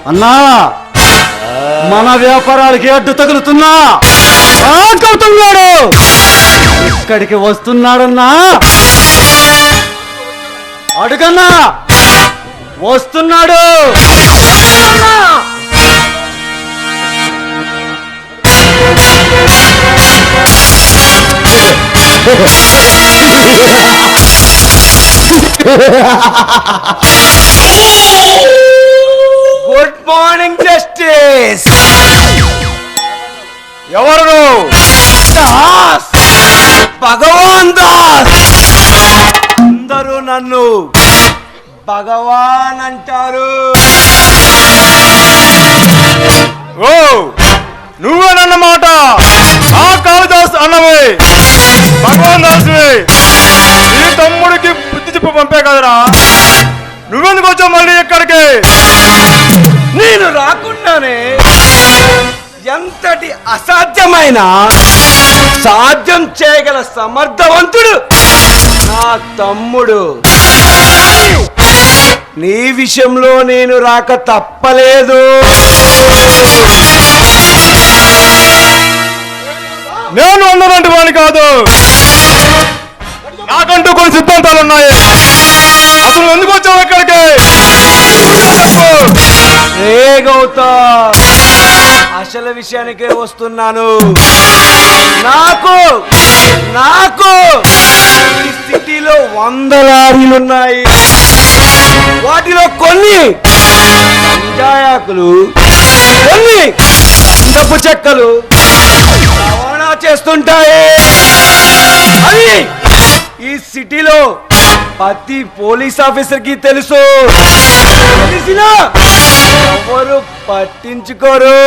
అన్నా మన వ్యాపారాలకి అడ్డు తగులుతున్నా గౌతమ్ గారు ఇక్కడికి వస్తున్నాడన్నా. అడుగన్నా, వస్తున్నాడు. Good morning justice. ఎవరు? దాస్, భగవాన్ దాస్. అందరూ నన్ను భగవాన్ అంటారు. ఓ, నువ్వేనన్నమాట. ఆ కాళిదాస్ అన్నవి భగవాన్ దాస్వి. నీ తమ్ముడికి బుద్ధి చెప్పి పంపే కదరా, నువ్వెందుకు వచ్చావు మళ్ళీ ఇక్కడికి? నేను రాకుండానే ఎంతటి అసాధ్యమైన సాధ్యం చేయగల సమర్థవంతుడు నా తమ్ముడు. నీ విషయంలో నేను రాక తప్పలేదు. నేను అన్నదంటే వాణి కాదు, నాకంటూ కొన్ని సిద్ధాంతాలు ఉన్నాయి. అసలు ఎందుకు వచ్చావు ఇక్కడికి? ఏ గౌతమ్, అసలు విషయానికే వస్తున్నాను. నాకు నాకు ఈ సిటీలో 100 లారీలున్నాయి. వాటిలో కొన్ని పంజాయాకులు, కొన్ని డబ్బు చెక్కలు రవాణా చేస్తుంటాయి. అది ఈ సిటీలో ప్రతి పోలీస్ ఆఫీసర్ కి తెలుసు. తెలిసినా ఎవరు పట్టించుకోరు.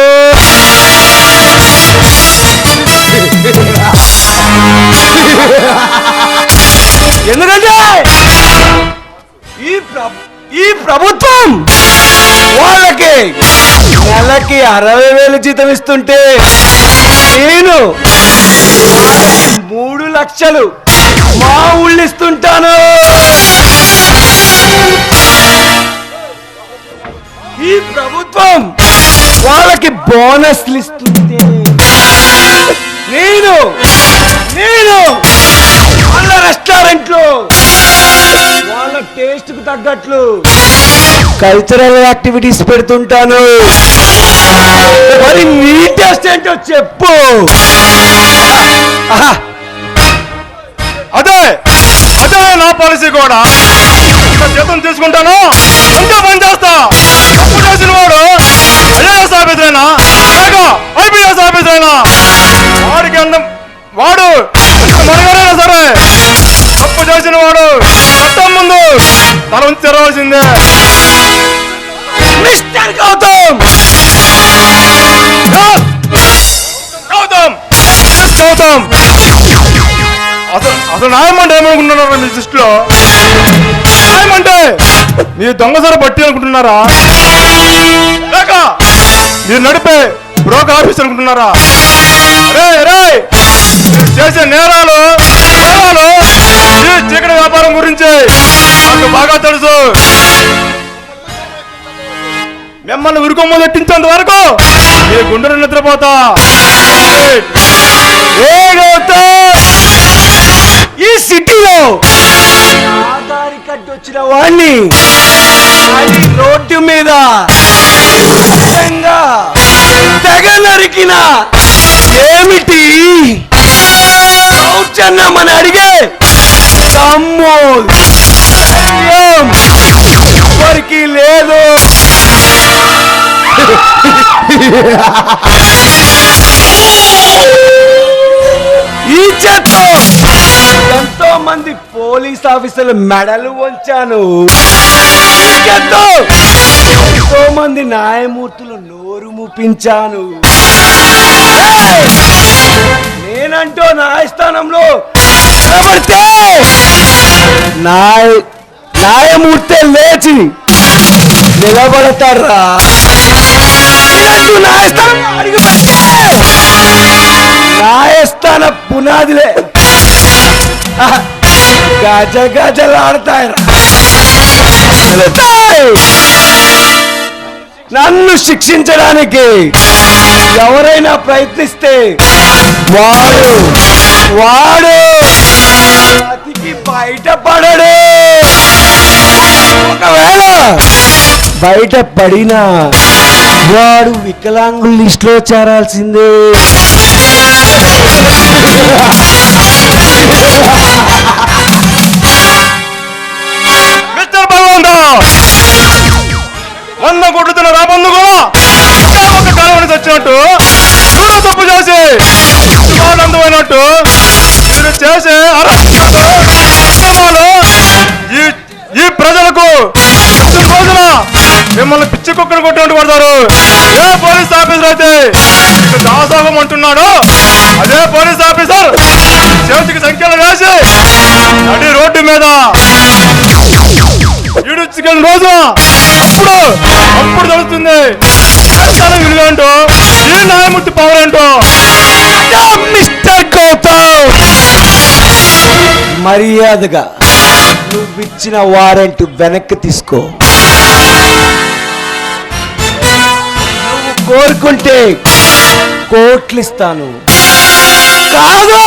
ఎందుకంటే ఈ ప్రభుత్వం వాళ్ళకి నెలకి 60,000 జీతం ఇస్తుంటే నేను 3 లక్షలు మా ఊళ్ళు ఇస్తుంటాను. ఈ ప్రభుత్వం వాళ్ళకి బోనస్లు ఇస్తుంటే నేను వాళ్ళ రెస్టారెంట్లో వాళ్ళ టేస్ట్ కు తగ్గట్లు కల్చరల్ యాక్టివిటీస్ పెడుతుంటాను. మరి నీ టేస్ట్ ఏంటో చెప్పు. అదే అదే నా పాలసీ కూడా. జీతం తీసుకుంటాను, అంతా పని చేస్తా. తప్పు చేసిన వాడు ఐఏఎస్ ఆఫీసర్ అయినా ఐపీఎస్ ఆఫీసర్ అయినా వాడికి వాడు మనగారైనా సరే తప్పు చేసిన వాడు చట్టం ముందు తల ఉంచి తెరవాల్సిందే. మిస్టర్ గౌతమ్, గౌతమ్ గౌతమ్ అసలు న్యాయం అంటే ఏమనుకుంటున్నారా మీ దృష్టిలో? న్యాయం అంటే మీ దొంగసర బట్టి అనుకుంటున్నారా, లేక మీరు నడిపే బ్రోకర్ ఆఫీస్ అనుకుంటున్నారా? రే రే, చేసే నేరాలు ఈ చీకటి వ్యాపారం గురించి నాకు బాగా తెలుసు. మిమ్మల్ని ఉరుకొమ్మ తెట్టించేంత వరకు మీ గుండెలు నిద్రపోతా. ఈ సిటీలో ఆధారి కట్టి వచ్చిన వాణ్ణి రోడ్డు మీద తెగ నరికిన ఏమిటి దౌర్జన్యమని అడిగే దమ్ము ఎవరికి లేదు. ఈ చేత్తో ఎంతో మంది పోలీస్ ఆఫీసర్లు మెడలు వంచాను. ఎంతో మంది న్యాయమూర్తులు నోరు మూపించాను. నేనంటూ న్యాయస్థానంలో నిలబడితే న్యాయమూర్తే లేచి నిలబడతారా? న్యాయస్థానంలో అడుగు పెడితే న్యాయస్థాన పునాదిలే గజ గజలాడతాయి. నన్ను శిక్షించడానికి ఎవరైనా ప్రయత్నిస్తే వాడు వాడు అతికి బయటపడడు. ఒకవేళ బయటపడినా వాడు వికలాంగుల లిస్టులో చేరాల్సిందే. మిస్టర్ భగవంతా, 100 కొట్టుతున్న రాబందు కూడా ఒక కాలం వచ్చినట్టు చూడ తప్పు చేసి అందమైనట్టు మీరు చేసే అక్రమాలు ఈ ప్రజలకు రోజున మిమ్మల్ని పిచ్చి కుక్కను కొట్టినట్టు కొడతారు. ఏ పోలీస్ ఆఫీసర్ అయితే దాసోహం అంటున్నాడో అదే పోలీస్ ఆఫీసర్ చేతికి సంఖ్యలు వేసి నడి రోడ్డు మీద ఈడుచుకెళ్ళిన రోజు అప్పుడు తెలుస్తుంది విలువ ఏంటో, ఈ న్యాయమూర్తి పవర్ ఏంటో. మిస్టర్ గౌతమ్, మర్యాదగా నువ్విచ్చిన వారెంట్ వెనక్కి తీసుకో. నువ్వు కోరుకుంటే కోట్లు ఇస్తాను. కాదు,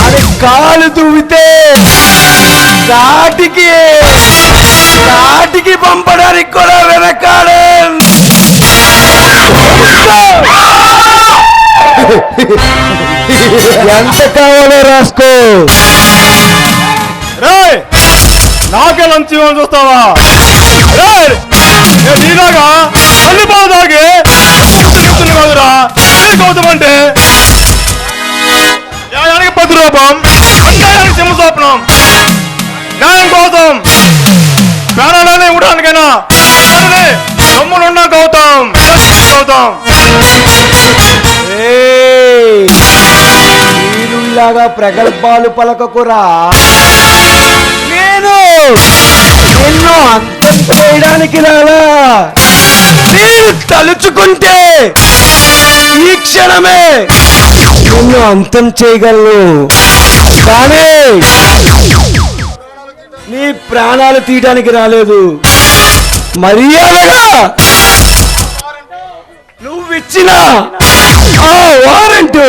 అది కాలు దువ్వితే కాటికి పంపడానికి కూడా వెనకాడే. ఎంత కావాలో రాసుకో. రేయ్, నాకే లంచ్ ఇవ్వని చూస్తావా? రేయ్, నేను నీలాగా తల్లి పాలు తాగి చెప్తున్నా కాదురా. గౌతమంటే న్యాయానికి పద్రూపం, అన్యాయానికి సింహస్వప్నం. న్యాయం కోసం ప్రాణాలనే ఇవ్వడానికైనా దమ్ములున్నా గౌతమ్. గౌతమ్ వీరుల్లాగా ప్రగల్భాలు పలకకురా. నేను ఎన్నో అంతం చేయడానికి రాలా. నేను తలుచుకుంటే ఈ క్షణమే నిన్ను అంతం చేయగలను. కానీ నీ ప్రాణాలు తీయడానికి రాలేదు. మర్యాదగా నువ్విచ్చిన ఆ వారెంట్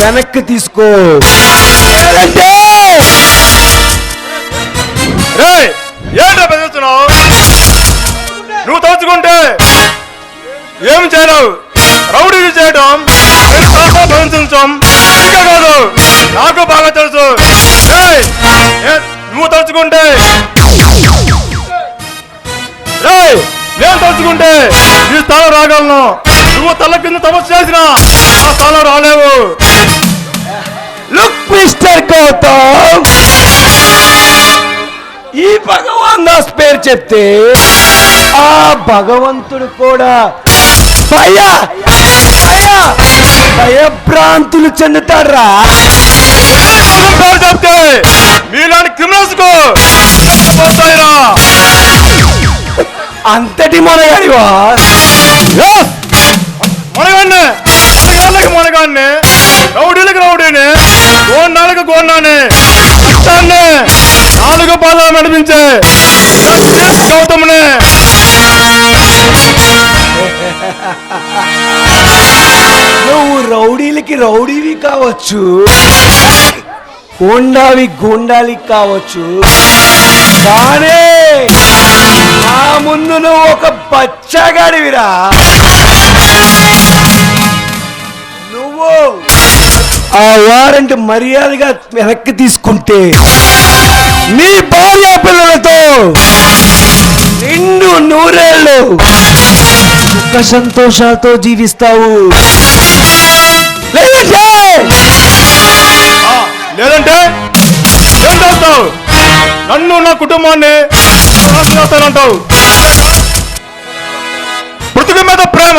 వెనక్కి తీసుకో. లేదంటే రేయ్, ఏంటో బెదిరిస్తున్నావు? నువ్వు తలుచుకుంటే ఏమి చేయలేవు. రౌడీలు చేయడం, భరించడం ఇంకా కాదు, నాకు బాగా తెలుసు. నువ్వు తలుచుకుంటే నేను తలుచుకుంటే ఈ స్థానం రాగలను. నువ్వు తల కింద తపస్సు చేసినా ఆ స్థానం రాలేవు. లుక్ మిస్టర్ గౌతమ్, ఈ భగవాన్ దాస్ పేరు చెప్తే ఆ భగవంతుడు కూడా భయభ్రాంతులు చెందుతారా? పేరు చెప్తే మీలాంటి క్రిమినల్స్ కు పోతాయిరా. అంతటి మనగాడివా? మనగాన్ని రౌడీలకు రౌడీని, గోండాలకు గోండాని, రక్తాన్ని 4 పాదాలు నడిపించే గౌతముని. నువ్వు రౌడీలకి రౌడీవి కావచ్చు, గోండాలి కావచ్చు, కానీ నా ముందు నువ్వు ఒక బచ్చగాడివిరా. నువ్వు ఆ వారెంట్ మర్యాదగా వెనక్కి తీసుకుంటే నీ భార్య పిల్లలతో నిండు నూరేళ్ళు సుఖ సంతోషాలతో జీవిస్తావు. లేదంటే ఏం చేస్తావు? నన్ను నా కుటుంబాన్ని చేస్తానంటావు. పృథివీ మీద ప్రేమ,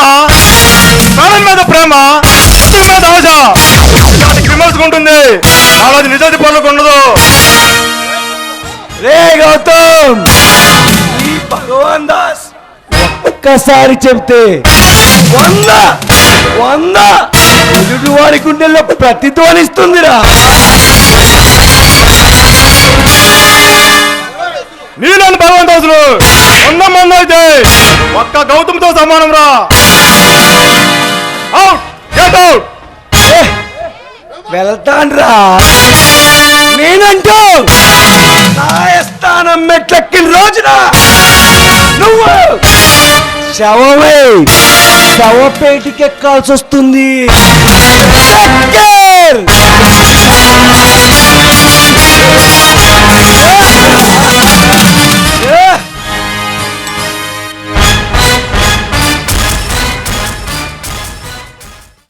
ప్రాణం మీద ప్రేమ, పృథివీ మీద ఆశ క్రిమినల్స్ ఉంటుంది. అలాది నిజాది పనులకు ఉండదు. రే గౌతమ్, ఈ భగవాన్ దాస్ ఒక్కసారి చెప్తే 100 ఎదుటివాడి గుండెల్లో ప్రతిధ్వనిస్తుందిరా. నీళ్ళని భగవంతులు 100 మంది అయితే ఒక్క గౌతమ్తో సమానం రా. Out, get out. వెళ్తాన్రా. నేనంటూ న్యాయస్థానం మెట్లెక్కిన రోజున నువ్వు శవమై శవపేటికెక్కాల్సి వస్తుంది.